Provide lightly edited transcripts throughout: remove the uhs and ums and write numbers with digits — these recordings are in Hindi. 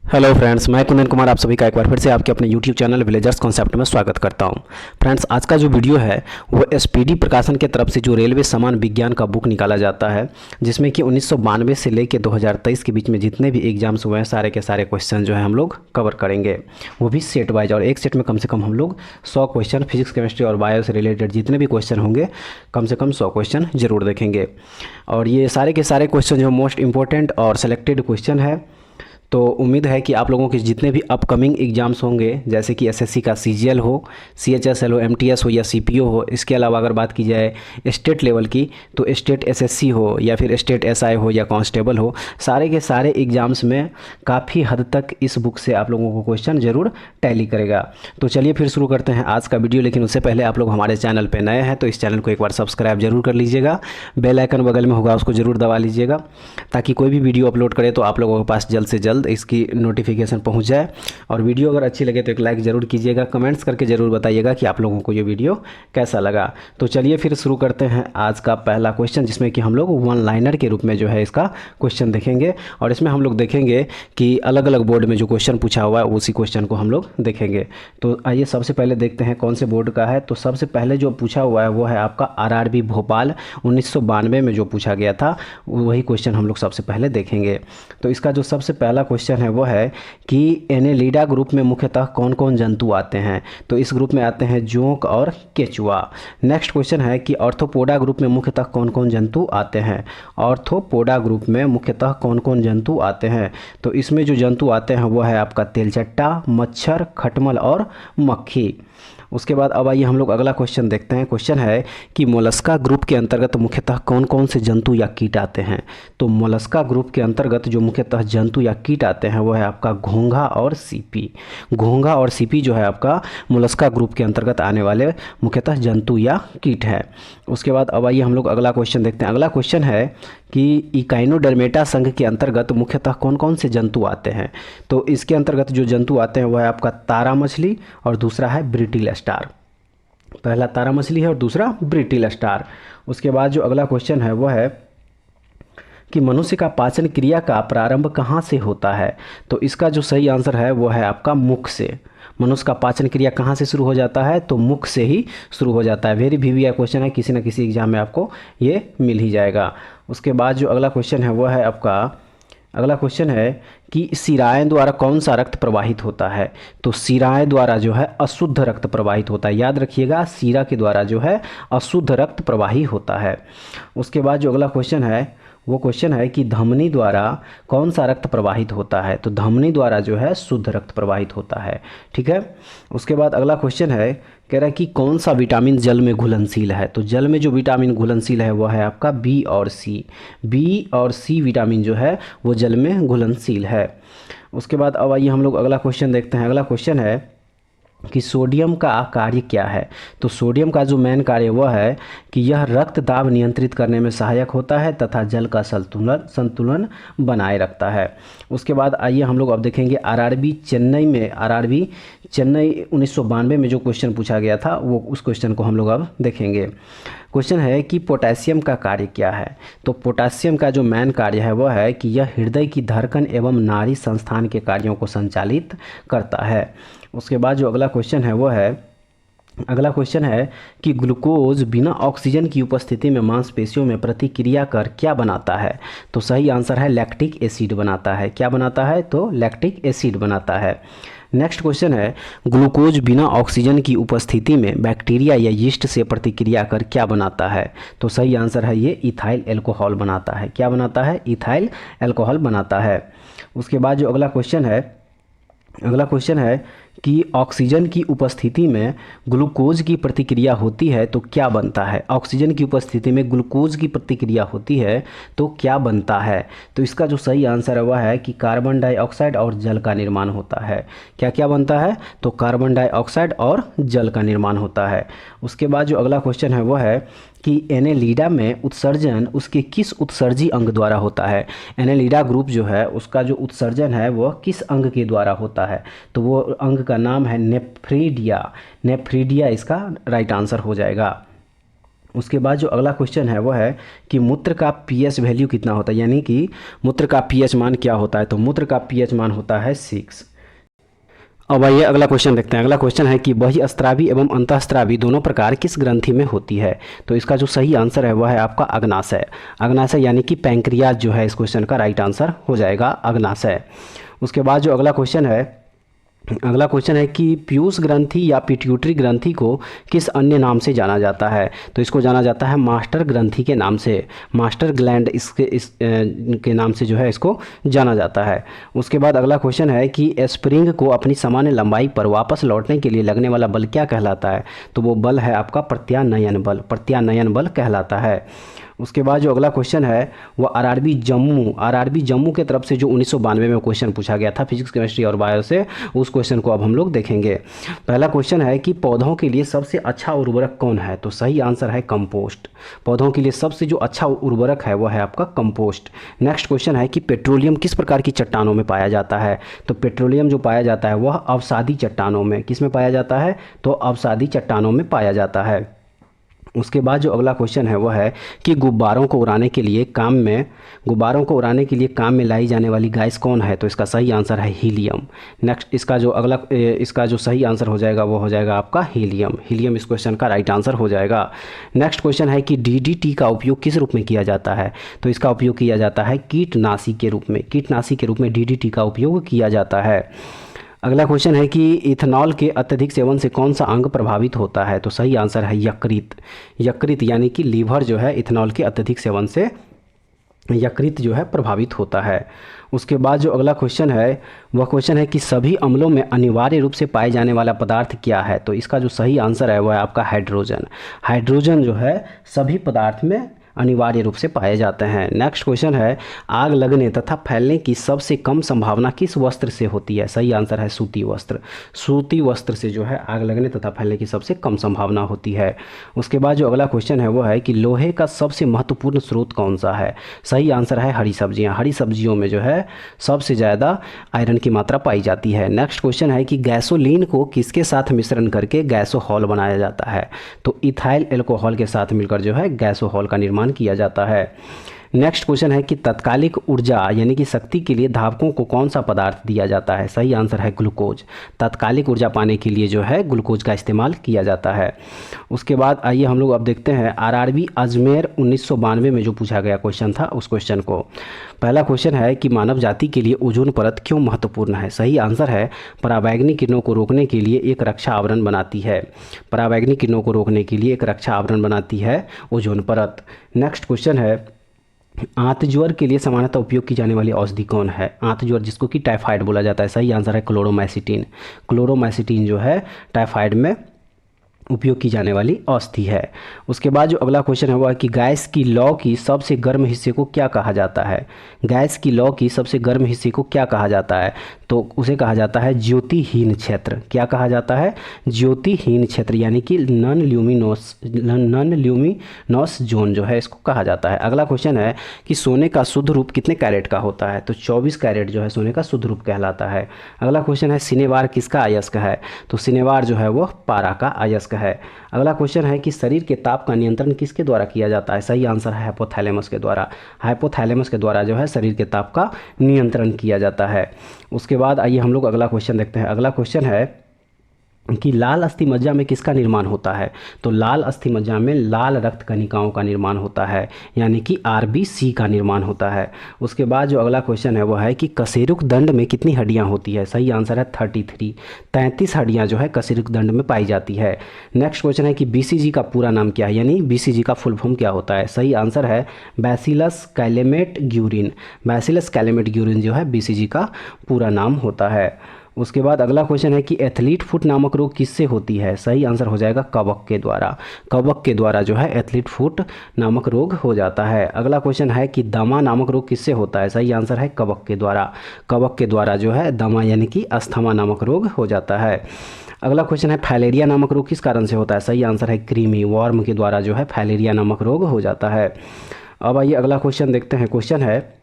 हेलो फ्रेंड्स, मैं कुंदन कुमार आप सभी का एक बार फिर से आपके अपने यूट्यूब चैनल विलेजर्स कॉन्सेप्ट में स्वागत करता हूं। फ्रेंड्स, आज का जो वीडियो है वो एसपीडी प्रकाशन की तरफ से जो रेलवे समान विज्ञान का बुक निकाला जाता है, जिसमें कि 1992 से लेकर 2023 के बीच में जितने भी एग्जाम्स हुए हैं सारे के सारे क्वेश्चन जो है हम लोग कवर करेंगे, वो भी सेट वाइज। और एक सेट में कम से कम हम लोग 100 क्वेश्चन फिजिक्स केमिस्ट्री और बायो से रिलेटेड जितने भी क्वेश्चन होंगे कम से कम 100 क्वेश्चन जरूर देखेंगे। और ये सारे के सारे क्वेश्चन जो मोस्ट इंपॉर्टेंट और सेलेक्टेड क्वेश्चन है। तो उम्मीद है कि आप लोगों के जितने भी अपकमिंग एग्जाम्स होंगे, जैसे कि एसएससी का सीजीएल हो, सीएचएसएल हो, एमटीएस हो या सीपीओ हो, इसके अलावा अगर बात की जाए स्टेट लेवल की तो स्टेट एसएससी हो या फिर स्टेट एसआई हो या कांस्टेबल हो, सारे के सारे एग्जाम्स में काफ़ी हद तक इस बुक से आप लोगों को क्वेश्चन जरूर टैली करेगा। तो चलिए फिर शुरू करते हैं आज का वीडियो। लेकिन उससे पहले आप लोग हमारे चैनल पर नए हैं तो इस चैनल को एक बार सब्सक्राइब जरूर कर लीजिएगा, बेल आइकन बगल में होगा उसको जरूर दबा लीजिएगा, ताकि कोई भी वीडियो अपलोड करे तो आप लोगों के पास जल्द से जल्द इसकी नोटिफिकेशन पहुंच जाए। और वीडियो अगर अच्छी लगे तो एक लाइक ज़रूर कीजिएगा, कमेंट्स करके ज़रूर बताइएगा कि आप लोगों को ये वीडियो कैसा लगा। तो चलिए फिर शुरू करते हैं आज का पहला क्वेश्चन, जिसमें कि हम लोग वन लाइनर के रूप में जो है इसका क्वेश्चन देखेंगे। और इसमें हम लोग देखेंगे कि अलग अलग बोर्ड में जो क्वेश्चन पूछा हुआ है उसी क्वेश्चन को हम लोग देखेंगे। तो आइए सबसे पहले देखते हैं कौन से बोर्ड का है। तो सबसे पहले जो पूछा हुआ है वो है आपका आरआरबी भोपाल 1992 में जो पूछा गया था, वही क्वेश्चन हम लोग सबसे पहले देखेंगे। तो इसका जो सबसे पहला क्वेश्चन है वो है कि एनेलिडा ग्रुप में मुख्यतः कौन कौन जंतु आते हैं। तो इस ग्रुप में आते हैं जोंक और केचुआ। नेक्स्ट क्वेश्चन है कि ऑर्थोपोडा ग्रुप में मुख्यतः कौन कौन जंतु आते हैं। ऑर्थोपोडा ग्रुप में मुख्यतः कौन कौन जंतु आते हैं। तो इसमें जो जंतु आते हैं वो है आपका तेलचट्टा, मच्छर, खटमल और मक्खी। उसके बाद अब आइए हम लोग अगला क्वेश्चन देखते हैं। क्वेश्चन है कि मोलस्का ग्रुप के अंतर्गत मुख्यतः कौन कौन से जंतु या कीट आते हैं। तो मोलस्का ग्रुप के अंतर्गत जो मुख्यतः जंतु या कीट आते हैं वो है आपका घोंघा और सीपी। घोंघा और सीपी जो है आपका मोलस्का ग्रुप के अंतर्गत आने वाले मुख्यतः जंतु या कीट है। उसके बाद अब आइए हम लोग अगला क्वेश्चन देखते हैं। अगला क्वेश्चन है कि इकाइनोडर्मेटा संघ के अंतर्गत मुख्यतः कौन कौन से जंतु आते हैं। तो इसके अंतर्गत जो जंतु आते हैं वह है आपका तारा मछली और दूसरा है ब्रिटिल स्टार। पहला तारा मछली है और दूसरा ब्रिटिल स्टार। उसके बाद जो अगला क्वेश्चन है वह है कि मनुष्य का पाचन क्रिया का प्रारंभ कहाँ से होता है। तो इसका जो सही आंसर है वो है आपका मुख से। मनुष्य का पाचन क्रिया कहाँ से शुरू हो जाता है, तो मुख से ही शुरू हो जाता है। वेरी वीवीआई क्वेश्चन है, किसी न किसी एग्जाम में आपको ये मिल ही जाएगा। उसके बाद जो अगला क्वेश्चन है वो है आपका, अगला क्वेश्चन है कि शिराएं द्वारा कौन सा रक्त प्रवाहित होता है। तो शिराएं द्वारा जो है अशुद्ध रक्त प्रवाहित होता है। याद रखिएगा, शिरा के द्वारा जो है अशुद्ध रक्त प्रवाहित होता है। उसके बाद जो अगला क्वेश्चन है वो क्वेश्चन है कि धमनी द्वारा कौन सा रक्त प्रवाहित होता है। तो धमनी द्वारा जो है शुद्ध रक्त प्रवाहित होता है। ठीक है। उसके बाद अगला क्वेश्चन है, कह रहा है कि कौन सा विटामिन जल में घुलनशील है। तो जल में जो विटामिन घुलनशील है वह है आपका बी और सी। बी और सी विटामिन जो है वो जल में घुलनशील है। उसके बाद अब आइए हम लोग अगला क्वेश्चन देखते हैं। अगला क्वेश्चन है कि सोडियम का कार्य क्या है। तो सोडियम का जो मेन कार्य वह है कि यह रक्त दाब नियंत्रित करने में सहायक होता है तथा जल का संतुलन बनाए रखता है। उसके बाद आइए हम लोग अब देखेंगे आरआरबी चेन्नई 1992 में जो क्वेश्चन पूछा गया था वो उस क्वेश्चन को हम लोग अब देखेंगे। क्वेश्चन है कि पोटेशियम का कार्य क्या है। तो पोटेशियम का जो मेन कार्य है वह है कि यह हृदय की धड़कन एवं नाड़ी संस्थान के कार्यों को संचालित करता है। उसके बाद जो अगला क्वेश्चन है वो है, अगला क्वेश्चन है कि ग्लूकोज बिना ऑक्सीजन की उपस्थिति में मांसपेशियों में प्रतिक्रिया कर क्या बनाता है। तो सही आंसर है लैक्टिक एसिड बनाता है। क्या बनाता है, तो लैक्टिक एसिड बनाता है। नेक्स्ट क्वेश्चन है, ग्लूकोज बिना ऑक्सीजन की उपस्थिति में बैक्टीरिया या यीस्ट से प्रतिक्रिया कर क्या बनाता है। तो सही आंसर है ये इथाइल एल्कोहल बनाता है। क्या बनाता है, इथाइल एल्कोहल बनाता है। उसके बाद जो अगला क्वेश्चन है कि ऑक्सीजन की उपस्थिति में ग्लूकोज की प्रतिक्रिया होती है तो क्या बनता है। ऑक्सीजन की उपस्थिति में ग्लूकोज की प्रतिक्रिया होती है तो क्या बनता है। तो इसका जो सही आंसर है वह है कि कार्बन डाइऑक्साइड और जल का निर्माण होता है। क्या क्या बनता है, तो कार्बन डाइऑक्साइड और जल का निर्माण होता है। उसके बाद जो अगला क्वेश्चन है वह है कि एनेलिडा में उत्सर्जन उसके किस उत्सर्जी अंग द्वारा होता है। एनेलिडा ग्रुप जो है उसका जो उत्सर्जन है वह किस अंग के द्वारा होता है। तो वो अंग का नाम है नेफ्रीडिया। नेफ्रीडिया इसका राइट आंसर हो जाएगा। उसके बाद जो अगला क्वेश्चन है वो है कि मूत्र का पीएच वैल्यू कितना होता है, यानी कि मूत्र का पीएच मान क्या होता है। तो मूत्र का पीएच मान होता है 6। अब आइए अगला क्वेश्चन देखते हैं। अगला क्वेश्चन है कि बहिःस्रावी एवं अंतःस्रावी दोनों प्रकार किस ग्रंथि में होती है। तो इसका जो सही आंसर है वह है आपका अग्नाशय। अग्नाशय यानी कि पैंक्रियाज जो है इस क्वेश्चन का राइट आंसर हो जाएगा अग्नाशय। उसके बाद जो अगला क्वेश्चन है कि पीयूष ग्रंथि या पिट्यूटरी ग्रंथि को किस अन्य नाम से जाना जाता है। तो इसको जाना जाता है मास्टर ग्रंथि के नाम से, मास्टर ग्लैंड के नाम से जो है इसको जाना जाता है। उसके बाद अगला क्वेश्चन है कि स्प्रिंग को अपनी सामान्य लंबाई पर वापस लौटने के लिए लगने वाला बल क्या कहलाता है। तो वो बल है आपका प्रत्यानयन बल, प्रत्यानयन बल कहलाता है। उसके बाद जो अगला क्वेश्चन है वो आरआरबी जम्मू के तरफ से जो 1992 में क्वेश्चन पूछा गया था फिजिक्स केमिस्ट्री और बायो से, उस क्वेश्चन को अब हम लोग देखेंगे। पहला क्वेश्चन है कि पौधों के लिए सबसे अच्छा उर्वरक कौन है। तो सही आंसर है कंपोस्ट। पौधों के लिए सबसे जो अच्छा उर्वरक है वो है आपका कंपोस्ट। नेक्स्ट क्वेश्चन है कि पेट्रोलियम किस प्रकार की चट्टानों में पाया जाता है। तो पेट्रोलियम जो पाया जाता है वह अवसादी चट्टानों में, किस में पाया जाता है, तो अवसादी चट्टानों में पाया जाता है। उसके बाद जो अगला क्वेश्चन है वह है कि गुब्बारों को उड़ाने के लिए काम में लाई जाने वाली गैस कौन है। तो इसका सही आंसर है हीलियम। नेक्स्ट इसका जो सही आंसर हो जाएगा वो हो जाएगा आपका हीलियम इस क्वेश्चन का राइट आंसर हो जाएगा। नेक्स्ट क्वेश्चन है कि डीडीटी का उपयोग किस रूप में किया जाता है। तो इसका उपयोग किया जाता है कीटनाशी के रूप में डीडीटी का उपयोग किया जाता है। अगला क्वेश्चन है कि इथेनॉल के अत्यधिक सेवन से कौन सा अंग प्रभावित होता है। तो सही आंसर है यकृत यानी कि लीवर जो है इथेनॉल के अत्यधिक सेवन से यकृत जो है प्रभावित होता है। उसके बाद जो अगला क्वेश्चन है वह क्वेश्चन है कि सभी अम्लों में अनिवार्य रूप से पाए जाने वाला पदार्थ क्या है। तो इसका जो सही आंसर है वह है आपका हाइड्रोजन जो है सभी पदार्थ में अनिवार्य रूप से पाए जाते हैं। नेक्स्ट क्वेश्चन है आग लगने तथा फैलने की सबसे कम संभावना किस वस्त्र से होती है। सही आंसर है सूती वस्त्र से जो है आग लगने तथा फैलने की सबसे कम संभावना होती है। उसके बाद जो अगला क्वेश्चन है वो है कि लोहे का सबसे महत्वपूर्ण स्रोत कौन सा है। सही आंसर है हरी सब्जियों में जो है सबसे ज़्यादा आयरन की मात्रा पाई जाती है। नेक्स्ट क्वेश्चन है कि गैसोलीन को किसके साथ मिश्रण करके गैसोहॉल बनाया जाता है। तो इथाइल एल्कोहल के साथ मिलकर जो है गैसोहॉल का निर्माण किया जाता है। नेक्स्ट क्वेश्चन है कि तात्कालिक ऊर्जा यानी कि शक्ति के लिए धावकों को कौन सा पदार्थ दिया जाता है। सही आंसर है ग्लूकोज। तात्कालिक ऊर्जा पाने के लिए जो है ग्लूकोज का इस्तेमाल किया जाता है। उसके बाद आइए हम लोग अब देखते हैं आरआरबी अजमेर 1992 में जो पूछा गया क्वेश्चन था उस क्वेश्चन को। पहला क्वेश्चन है कि मानव जाति के लिए ओजोन परत क्यों महत्वपूर्ण है। सही आंसर है पराबैंगनी किरणों को रोकने के लिए एक रक्षा आवरण बनाती है ओजोन परत। नेक्स्ट क्वेश्चन है आंत ज्वर के लिए सामान्यतः उपयोग की जाने वाली औषधि कौन है। आंत ज्वर जिसको कि टाइफाइड बोला जाता है। सही आंसर है क्लोरोमाइसिटिन जो है टाइफाइड में उपयोग की जाने वाली औषधि है। उसके बाद जो अगला क्वेश्चन है वो है कि गैस की लौ की सबसे गर्म हिस्से को क्या कहा जाता है। गैस की लौ की सबसे गर्म हिस्से को क्या कहा जाता है। तो उसे कहा जाता है ज्योतिहीन क्षेत्र। क्या कहा जाता है, ज्योतिहीन क्षेत्र यानी कि नॉन ल्यूमिनोस जोन जो है इसको कहा जाता है। अगला क्वेश्चन है कि सोने का शुद्ध रूप कितने कैरेट का होता है। तो 24 कैरेट जो है सोने का शुद्ध रूप कहलाता है। अगला क्वेश्चन है सिनेवार किसका अयस्क है। तो सिनेवार जो है वो पारा का अयस्क है। अगला क्वेश्चन है कि शरीर के ताप का नियंत्रण किसके द्वारा किया जाता है। सही आंसर है हाइपोथैलेमस के द्वारा जो है शरीर के ताप का नियंत्रण किया जाता है। उसके बाद आइए हम लोग अगला क्वेश्चन देखते हैं। अगला क्वेश्चन है कि लाल अस्थिमज्जा में किसका निर्माण होता है। तो लाल अस्थिमज्जा में लाल रक्त कणिकाओं का निर्माण होता है यानी कि आरबीसी का निर्माण होता है। उसके बाद जो अगला क्वेश्चन है वो है कि कशेरुक दंड में कितनी हड्डियां होती है। सही आंसर है 33 हड्डियां जो है कशेरुक दंड में पाई जाती है। नेक्स्ट क्वेश्चन है कि बीसीजी का पूरा नाम क्या है, यानी बीसीजी का फुल फॉर्म क्या होता है। सही आंसर है बैसिलस कैलेमेट ग्यूरिन जो है बीसीजी का पूरा नाम होता है। उसके बाद अगला क्वेश्चन है कि एथलीट फुट नामक रोग किससे होती है। सही आंसर हो जाएगा कवक के द्वारा जो है एथलीट फुट नामक रोग हो जाता है। अगला क्वेश्चन है कि दमा नामक रोग किससे होता है। सही आंसर है कवक के द्वारा जो है दमा यानी कि अस्थमा नामक रोग हो जाता है। अगला क्वेश्चन है फाइलेरिया नामक रोग किस कारण से होता है। सही आंसर है कृमि वर्म के द्वारा जो है फाइलेरिया नामक रोग हो जाता है। अब आइए अगला क्वेश्चन देखते हैं। क्वेश्चन है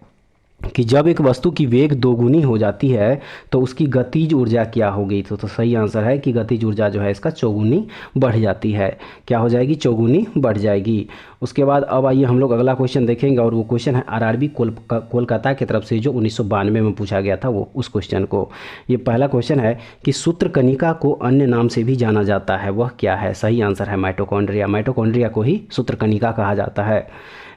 कि जब एक वस्तु की वेग दोगुनी हो जाती है तो उसकी गतिज ऊर्जा क्या होगी। तो सही आंसर है कि गतिज ऊर्जा जो है इसका चौगुनी बढ़ जाती है। क्या हो जाएगी? चौगुनी बढ़ जाएगी। उसके बाद अब आइए हम लोग अगला क्वेश्चन देखेंगे और वो क्वेश्चन है आरआरबी कोलकाता की तरफ से जो 1992 में पूछा गया था, वो उस क्वेश्चन को। ये पहला क्वेश्चन है कि सूत्रकनिका को अन्य नाम से भी जाना जाता है, वह क्या है? सही आंसर है माइटोकॉन्ड्रिया। माइटोकॉन्ड्रिया को ही सूत्रकनिका कहा जाता है।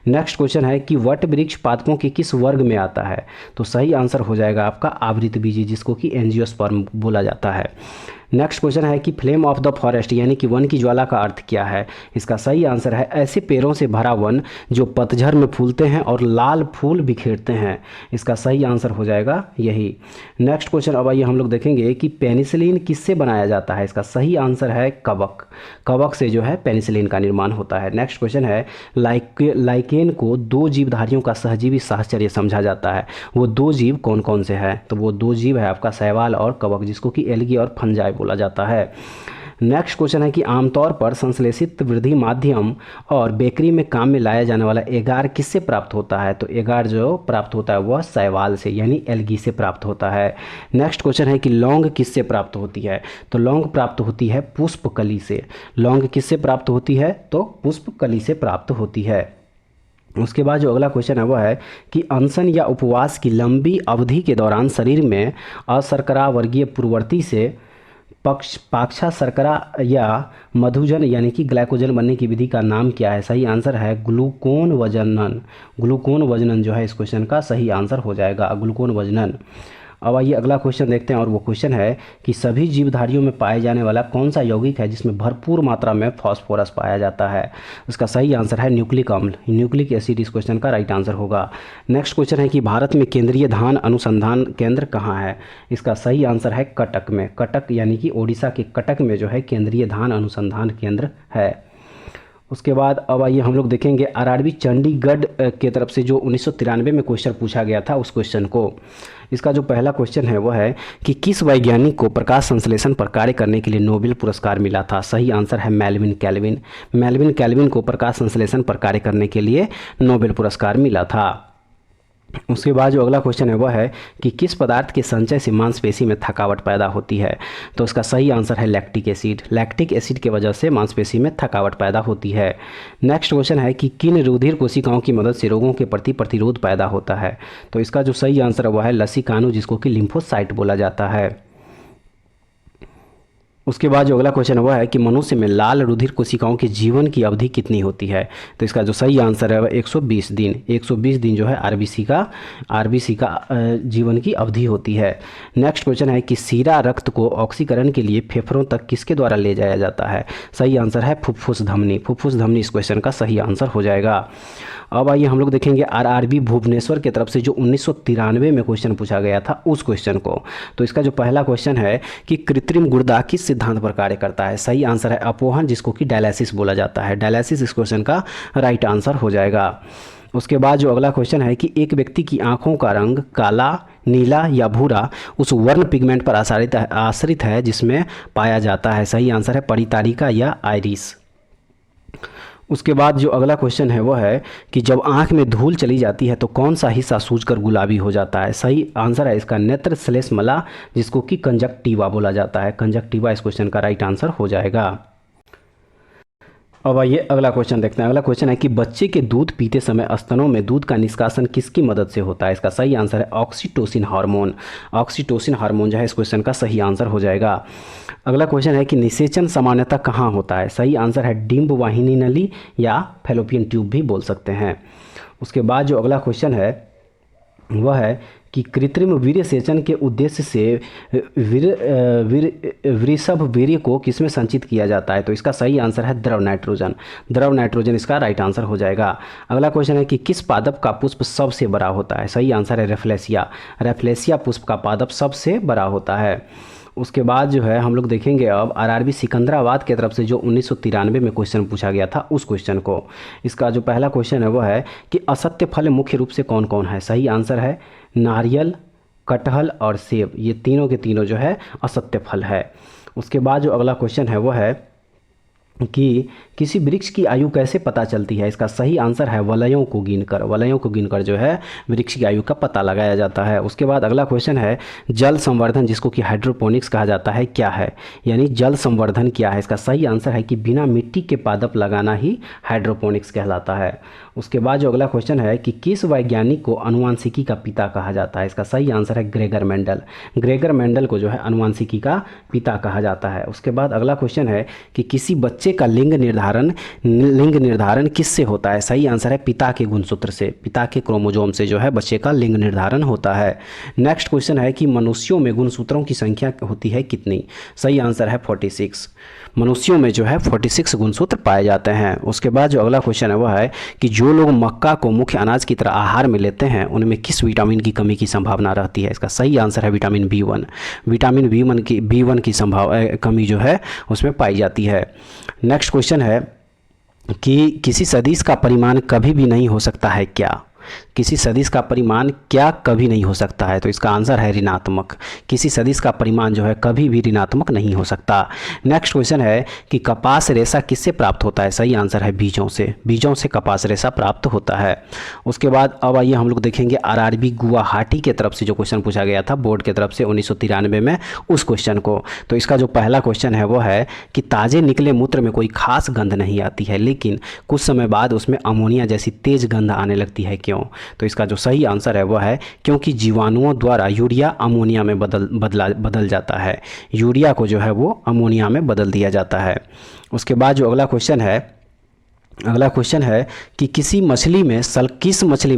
नेक्स्ट क्वेश्चन है कि वट वृक्ष पादपों के किस वर्ग में आता है? तो सही आंसर हो जाएगा आपका आवृतबीजी, जिसको कि एंजियोस्पर्म बोला जाता है। नेक्स्ट क्वेश्चन है कि फ्लेम ऑफ द फॉरेस्ट यानी कि वन की ज्वाला का अर्थ क्या है? इसका सही आंसर है ऐसे पेड़ों से भरा वन जो पतझड़ में फूलते हैं और लाल फूल बिखेरते हैं। इसका सही आंसर हो जाएगा यही। नेक्स्ट क्वेश्चन अब आइए हम लोग देखेंगे कि पेनिसिलिन किससे बनाया जाता है? इसका सही आंसर है कवक। कवक से जो है पेनिसिलिन का निर्माण होता है। नेक्स्ट क्वेश्चन है लाइकेन को दो जीवधारियों का सहजीवी साहचर्य समझा जाता है, वो दो जीव कौन कौन से हैं? तो वो दो जीव है आपका शैवाल और कवक, जिसको कि एल्गी और फंजाई बोला जाता है। नेक्स्ट क्वेश्चन है कि आमतौर पर संश्लेषित वृद्धि माध्यम और बेकरी में काम में लाया जाने वाला एगार किससे प्राप्त होता है? तो एगार जो प्राप्त होता है वह शैवाल से यानी एल्गी से प्राप्त होता है। नेक्स्ट क्वेश्चन है कि लौंग किससे प्राप्त होती है? तो लौंग प्राप्त होती है पुष्पकली से। लौंग किससे प्राप्त होती है? तो पुष्पकली से प्राप्त होती है। उसके बाद जो अगला क्वेश्चन है वह है कि अनशन या उपवास की लंबी अवधि के दौरान शरीर में अशर्करा वर्गीय पूर्ववर्ती से पाक्षा शर्करा या मधुजन यानी कि ग्लाइकोजन बनने की विधि का नाम क्या है? सही आंसर है ग्लूकोन वजनन। ग्लूकोन वजनन जो है इस क्वेश्चन का सही आंसर हो जाएगा, ग्लूकोन वजनन। अब आइए अगला क्वेश्चन देखते हैं और वो क्वेश्चन है कि सभी जीवधारियों में पाए जाने वाला कौन सा यौगिक है जिसमें भरपूर मात्रा में फास्फोरस पाया जाता है? उसका सही आंसर है न्यूक्लिक अम्ल, न्यूक्लिक एसिड इस क्वेश्चन का राइट आंसर होगा। नेक्स्ट क्वेश्चन है कि भारत में केंद्रीय धान अनुसंधान केंद्र कहाँ है? इसका सही आंसर है कटक में। कटक यानी कि ओडिशा के कटक में जो है केंद्रीय धान अनुसंधान केंद्र है। उसके बाद अब आइए हम लोग देखेंगे आरआरबी चंडीगढ़ के तरफ से जो 1993 में क्वेश्चन पूछा गया था उस क्वेश्चन को। इसका जो पहला क्वेश्चन है वह है कि किस वैज्ञानिक को प्रकाश संश्लेषण पर कार्य करने के लिए नोबेल पुरस्कार मिला था? सही आंसर है मेल्विन कैल्विन। मेल्विन कैल्विन को प्रकाश संश्लेषण पर कार्य करने के लिए नोबेल पुरस्कार मिला था। उसके बाद जो अगला क्वेश्चन है वह है कि किस पदार्थ के संचय से मांसपेशी में थकावट पैदा होती है? तो उसका सही आंसर है लैक्टिक एसिड। लैक्टिक एसिड की वजह से मांसपेशी में थकावट पैदा होती है। नेक्स्ट क्वेश्चन है कि किन रुधिर कोशिकाओं की मदद से रोगों के प्रति प्रतिरोध पैदा होता है? तो इसका जो सही आंसर है वह है लसीकाणु, जिसको कि लिम्फोसाइट बोला जाता है। उसके बाद जो अगला क्वेश्चन हुआ है कि मनुष्य में लाल रुधिर कोशिकाओं के जीवन की अवधि कितनी होती है? तो इसका जो सही आंसर है वह 120 दिन। 120 दिन जो है आरबीसी का जीवन की अवधि होती है। नेक्स्ट क्वेश्चन है कि सीरा रक्त को ऑक्सीकरण के लिए फेफड़ों तक किसके द्वारा ले जाया जाता है? सही आंसर है फुफ्फुस धमनी। फुफ्फुस धमनी इस क्वेश्चन का सही आंसर हो जाएगा। अब आइए हम लोग देखेंगे आरआरबी भुवनेश्वर की तरफ से जो 1993 में क्वेश्चन पूछा गया था उस क्वेश्चन को। तो इसका जो पहला क्वेश्चन है कि कृत्रिम गुर्दा किस सिद्धांत पर कार्य करता है? सही आंसर है अपोहन, जिसको कि डायलिसिस बोला जाता है। डायलिसिस इस क्वेश्चन का राइट आंसर हो जाएगा। उसके बाद जो अगला क्वेश्चन है कि एक व्यक्ति की आंखों का रंग काला, नीला या भूरा उस वर्ण पिगमेंट पर आश्रित है जिसमें पाया जाता है। सही आंसर है परितारिका या आइरिस। उसके बाद जो अगला क्वेश्चन है वह है कि जब आंख में धूल चली जाती है तो कौन सा हिस्सा सूजकर गुलाबी हो जाता है? सही आंसर है इसका नेत्र श्लेष्मला, जिसको कि कंजक्टिवा बोला जाता है। कंजक्टिवा इस क्वेश्चन का राइट आंसर हो जाएगा। अब आइए अगला क्वेश्चन देखते हैं। अगला क्वेश्चन है कि बच्चे के दूध पीते समय स्तनों में दूध का निष्कासन किसकी मदद से होता है? इसका सही आंसर है ऑक्सीटोसिन हार्मोन। ऑक्सीटोसिन हार्मोन जो है इस क्वेश्चन का सही आंसर हो जाएगा। अगला क्वेश्चन है कि निषेचन सामान्यतः कहाँ होता है? सही आंसर है डिंब वाहिनी नली या फैलोपियन ट्यूब भी बोल सकते हैं। उसके बाद जो अगला क्वेश्चन है वह है कि कृत्रिम वीर्य सेचन के उद्देश्य से वृषभ वीर्य को किसमें संचित किया जाता है? तो इसका सही आंसर है द्रव नाइट्रोजन। द्रव नाइट्रोजन इसका राइट आंसर हो जाएगा। अगला क्वेश्चन है कि किस पादप का पुष्प सबसे बड़ा होता है? सही आंसर है रेफ्लेसिया। रेफ्लेसिया पुष्प का पादप सबसे बड़ा होता है। उसके बाद जो है हम लोग देखेंगे अब आरआरबी सिकंदराबाद की तरफ से जो 1993 में क्वेश्चन पूछा गया था उस क्वेश्चन को। इसका जो पहला क्वेश्चन है वह है कि असत्य फल मुख्य रूप से कौन कौन है? सही आंसर है नारियल, कटहल और सेब, ये तीनों के तीनों जो है असत्य फल है। उसके बाद जो अगला क्वेश्चन है वह है कि किसी वृक्ष की आयु कैसे पता चलती है? इसका सही आंसर है वलयों को गिनकर। वलयों को गिनकर जो है वृक्ष की आयु का पता लगाया जाता है। उसके बाद अगला क्वेश्चन है जल संवर्धन, जिसको कि हाइड्रोपोनिक्स कहा जाता है, क्या है? यानी जल संवर्धन क्या है? इसका सही आंसर है कि बिना मिट्टी के पादप लगाना ही हाइड्रोपोनिक्स कहलाता है। उसके बाद जो अगला क्वेश्चन है कि किस वैज्ञानिक को अनुवांशिकी का पिता कहा जाता है? इसका सही आंसर है ग्रेगर मेंडल। ग्रेगर मेंडल को जो है अनुवांशिकी का पिता कहा जाता है। उसके बाद अगला क्वेश्चन है कि किसी बच्चे का लिंग निर्धारण किससे होता है? सही आंसर है पिता के गुणसूत्र से। पिता के क्रोमोजोम से जो है बच्चे का लिंग निर्धारण होता है। नेक्स्ट क्वेश्चन है कि मनुष्यों में गुणसूत्रों की संख्या होती है कितनी? सही आंसर है 46। मनुष्यों में जो है 46 गुणसूत्र पाए जाते हैं। उसके बाद जो अगला क्वेश्चन है वह है कि जो लोग मक्का को मुख्य अनाज की तरह आहार में लेते हैं उनमें किस विटामिन की कमी की संभावना रहती है? इसका सही आंसर है विटामिन B1। विटामिन B1 की कमी जो है उसमें पाई जाती है। नेक्स्ट क्वेश्चन है कि किसी सदिश का परिमाण कभी भी नहीं हो सकता है क्या? किसी सदिश का परिमाण क्या कभी नहीं हो सकता है? तो इसका आंसर है ऋणात्मक। किसी सदिश का परिमाण जो है कभी भी ऋणात्मक नहीं हो सकता। नेक्स्ट क्वेश्चन है कि कपास रेशा किससे प्राप्त होता है? सही आंसर है बीजों से। बीजों से कपास रेशा प्राप्त होता है। उसके बाद अब आइए हम लोग देखेंगे आरआरबी गुवाहाटी के तरफ से जो क्वेश्चन पूछा गया था बोर्ड के तरफ से 1993 में, उस क्वेश्चन को। तो इसका जो पहला क्वेश्चन है वो है कि ताजे निकले मूत्र में कोई खास गंध नहीं आती है, लेकिन कुछ समय बाद उसमें अमोनिया जैसी तेज गंध आने लगती है, क्यों? तो इसका जो सही आंसर है वह है क्योंकि जीवाणुओं द्वारा यूरिया अमोनिया में बदल जाता है। यूरिया को जो है वो अमोनिया में बदल दिया जाता है। उसके बाद जो अगला क्वेश्चन है कि किस मछली में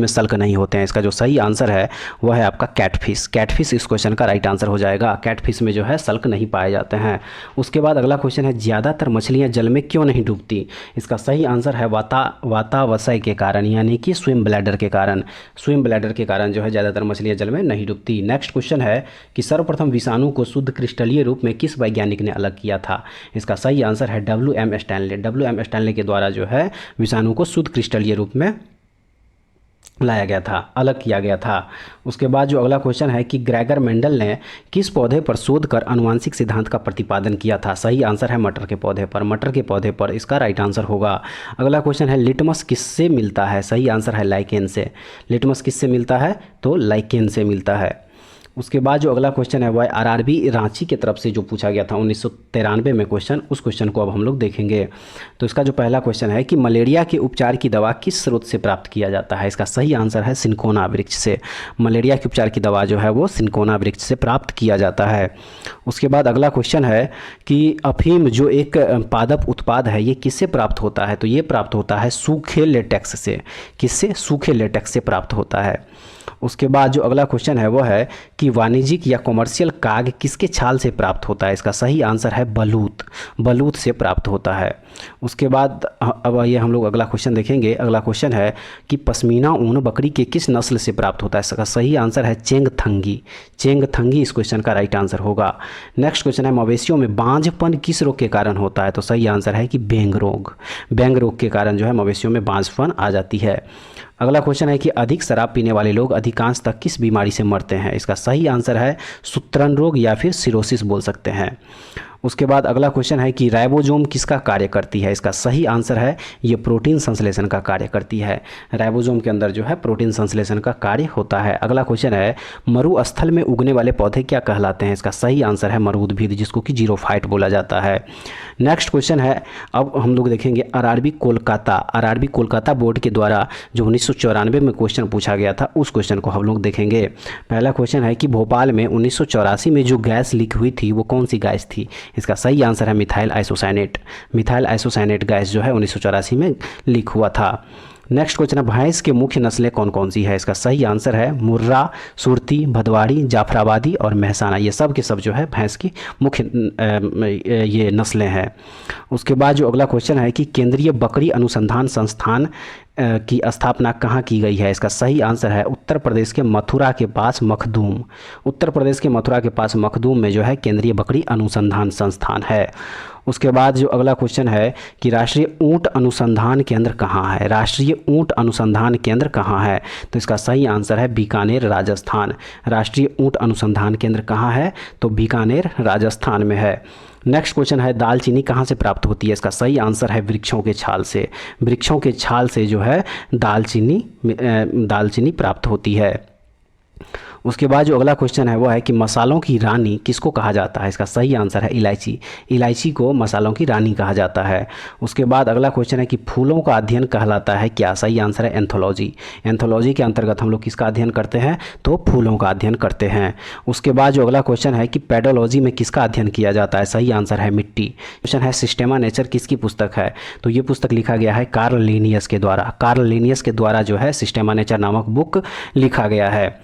सल्क नहीं होते हैं? इसका जो सही आंसर है वह है आपका कैटफिश। कैटफिश इस क्वेश्चन का राइट आंसर हो जाएगा। कैटफिश में जो है सल्क नहीं पाए जाते हैं। उसके बाद अगला क्वेश्चन है ज़्यादातर मछलियां जल में क्यों नहीं डूबती? इसका सही आंसर है वातावसय के कारण, यानी कि स्विम ब्लैडर के कारण। स्विम ब्लैडर के कारण जो है ज़्यादातर मछलियाँ जल में नहीं डूबती। नेक्स्ट क्वेश्चन है कि सर्वप्रथम विषाणु को शुद्ध क्रिस्टलीय रूप में किस वैज्ञानिक ने अलग किया था? इसका सही आंसर है WM स्टैनले। WM स्टैनले के द्वारा जो है विषाणु को शुद्ध क्रिस्टलीय रूप में लाया गया था, अलग किया गया था। उसके बाद जो अगला क्वेश्चन है कि ग्रेगर मेंडल ने किस पौधे पर शोध कर आनुवंशिक सिद्धांत का प्रतिपादन किया था? सही आंसर है मटर के पौधे पर। मटर के पौधे पर इसका राइट आंसर होगा। अगला क्वेश्चन है लिटमस किससे मिलता है? सही आंसर है लाइकेन से। लिटमस किससे मिलता है? तो लाइकेन से मिलता है। उसके बाद जो अगला क्वेश्चन है वह आरआरबी रांची के तरफ से जो पूछा गया था 1993 में क्वेश्चन, उस क्वेश्चन को अब हम लोग देखेंगे। तो इसका जो पहला क्वेश्चन है कि मलेरिया के उपचार की दवा किस स्रोत से प्राप्त किया जाता है? इसका सही आंसर है सिनकोना वृक्ष से। मलेरिया के उपचार की दवा जो है वो सिनकोना वृक्ष से प्राप्त किया जाता है। उसके बाद अगला क्वेश्चन है कि अफीम जो एक पादप उत्पाद है ये किससे प्राप्त होता है? तो ये प्राप्त होता है सूखे लेटेक्स से। किससे? सूखे लेटेक्स से प्राप्त होता है। उसके बाद जो अगला क्वेश्चन है वो है कि वाणिज्यिक या कॉमर्शियल काग किसके छाल से प्राप्त होता है? इसका सही आंसर है बलूत। बलूत से प्राप्त होता है। उसके बाद अब ये हम लोग अगला क्वेश्चन देखेंगे। अगला क्वेश्चन है कि पश्मीना ऊन बकरी के किस नस्ल से प्राप्त होता है? इसका सही आंसर है चेंगथंगी। चेंगथंगी इस क्वेश्चन का राइट आंसर होगा। नेक्स्ट क्वेश्चन है मवेशियों में बांझपन किस रोग के कारण होता है? तो सही आंसर है कि बैंग रोग। बैंग रोग के कारण जो है मवेशियों में बांझपन आ जाती है। अगला क्वेश्चन है कि अधिक शराब पीने वाले लोग अधिकांश तक किस बीमारी से मरते हैं? इसका सही आंसर है सूत्रण रोग या फिर सिरोसिस बोल सकते हैं। उसके बाद अगला क्वेश्चन है कि राइबोसोम किसका कार्य करती है? इसका सही आंसर है ये प्रोटीन संश्लेषण का कार्य करती है। राइबोसोम के अंदर जो है प्रोटीन संश्लेषण का कार्य होता है। अगला क्वेश्चन है मरुस्थल में उगने वाले पौधे क्या कहलाते हैं? इसका सही आंसर है मरूदभिद, जिसको कि जीरोफाइट बोला जाता है। नेक्स्ट क्वेश्चन है, अब हम लोग देखेंगे RRB Kolkata. RRB Kolkata board के द्वारा जो 1994 में क्वेश्चन पूछा गया था उस क्वेश्चन को हम लोग देखेंगे। पहला क्वेश्चन है कि भोपाल में 1984 में जो गैस लीक हुई थी वो कौन सी गैस थी? इसका सही आंसर है methyl isocyanate. Methyl isocyanate gas जो है 1984 में लीक हुआ था। नेक्स्ट क्वेश्चन है भैंस के मुख्य नस्लें कौन कौन सी है? इसका सही आंसर है मुर्रा, सुरती, भदवाड़ी, जाफराबादी और महसाना। ये सब के सब जो है भैंस की मुख्य ये नस्लें हैं। उसके बाद जो अगला क्वेश्चन है कि केंद्रीय बकरी अनुसंधान संस्थान की स्थापना कहाँ की गई है? इसका सही आंसर है उत्तर प्रदेश के मथुरा के पास मखदूम। उत्तर प्रदेश के मथुरा के पास मखदूम में जो है केंद्रीय बकरी अनुसंधान संस्थान है। उसके बाद जो अगला क्वेश्चन है कि राष्ट्रीय ऊंट अनुसंधान केंद्र कहाँ है? राष्ट्रीय ऊंट अनुसंधान केंद्र कहाँ है? तो इसका सही आंसर है बीकानेर, राजस्थान। राष्ट्रीय ऊंट अनुसंधान केंद्र कहाँ है? तो बीकानेर, राजस्थान में है। नेक्स्ट क्वेश्चन है दालचीनी कहाँ से प्राप्त होती है? इसका सही आंसर है वृक्षों के छाल से। वृक्षों के छाल से जो है दालचीनी प्राप्त होती है। उसके बाद जो अगला क्वेश्चन है वो है कि मसालों की रानी किसको कहा जाता है? इसका सही आंसर है इलायची। इलायची को मसालों की रानी कहा जाता है। उसके बाद अगला क्वेश्चन है कि फूलों का अध्ययन कहलाता है क्या? सही आंसर है एंथोलॉजी। एंथोलॉजी के अंतर्गत हम लोग किसका अध्ययन करते हैं? तो फूलों का अध्ययन करते हैं। उसके बाद जो अगला क्वेश्चन है कि पेडोलॉजी में किसका अध्ययन किया जाता है? सही आंसर है मिट्टी। क्वेश्चन है सिस्टेमा नेचर किसकी पुस्तक है? तो ये पुस्तक लिखा गया है कार्ल लिनियस के द्वारा। कार्ल लिनियस के द्वारा जो है सिस्टेमा नेचर नामक बुक लिखा गया है।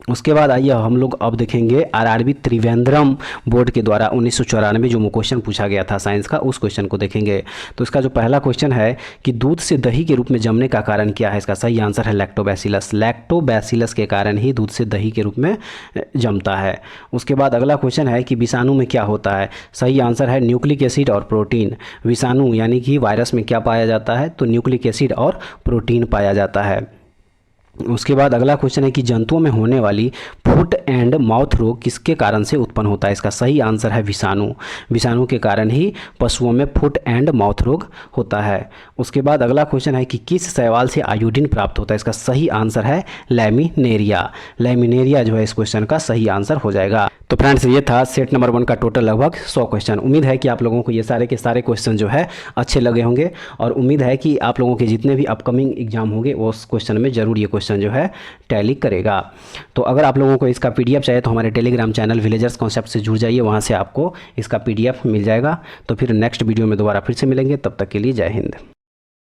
उसके बाद आइए हम लोग अब देखेंगे आरआरबी त्रिवेंद्रम बोर्ड के द्वारा 1994 जो क्वेश्चन पूछा गया था साइंस का, उस क्वेश्चन को देखेंगे। तो इसका जो पहला क्वेश्चन है कि दूध से दही के रूप में जमने का कारण क्या है? इसका सही आंसर है लैक्टोबैसिलस। लैक्टोबैसिलस के कारण ही दूध से दही के रूप में जमता है। उसके बाद अगला क्वेश्चन है कि विषाणु में क्या होता है? सही आंसर है न्यूक्लिक एसिड और प्रोटीन। विषाणु यानी कि वायरस में क्या पाया जाता है? तो न्यूक्लिक एसिड और प्रोटीन पाया जाता है। उसके बाद अगला क्वेश्चन है कि जंतुओं में होने वाली फुट एंड माउथ रोग किसके कारण से उत्पन्न होता है? इसका सही आंसर है विषाणु। विषाणु के कारण ही पशुओं में फुट एंड माउथ रोग होता है। उसके बाद अगला क्वेश्चन है कि किस शैवाल से आयोडीन प्राप्त होता है? इसका सही आंसर है लैमिनेरिया। लैमिनेरिया जो है इस क्वेश्चन का सही आंसर हो जाएगा। तो फ्रेंड्स ये था सेट नंबर 1 का टोटल लगभग 100 क्वेश्चन। उम्मीद है कि आप लोगों को ये सारे के सारे क्वेश्चन जो है अच्छे लगे होंगे और उम्मीद है कि आप लोगों के जितने भी अपकमिंग एग्जाम होंगे वो उस क्वेश्चन में ज़रूर ये क्वेश्चन जो है टैली करेगा। तो अगर आप लोगों को इसका पीडीएफ चाहिए तो हमारे टेलीग्राम चैनल विलेजर्स कॉन्सेप्ट से जुड़ जाइए, वहाँ से आपको इसका पीडीएफ मिल जाएगा। तो फिर नेक्स्ट वीडियो में दोबारा फिर से मिलेंगे, तब तक के लिए जय हिंद।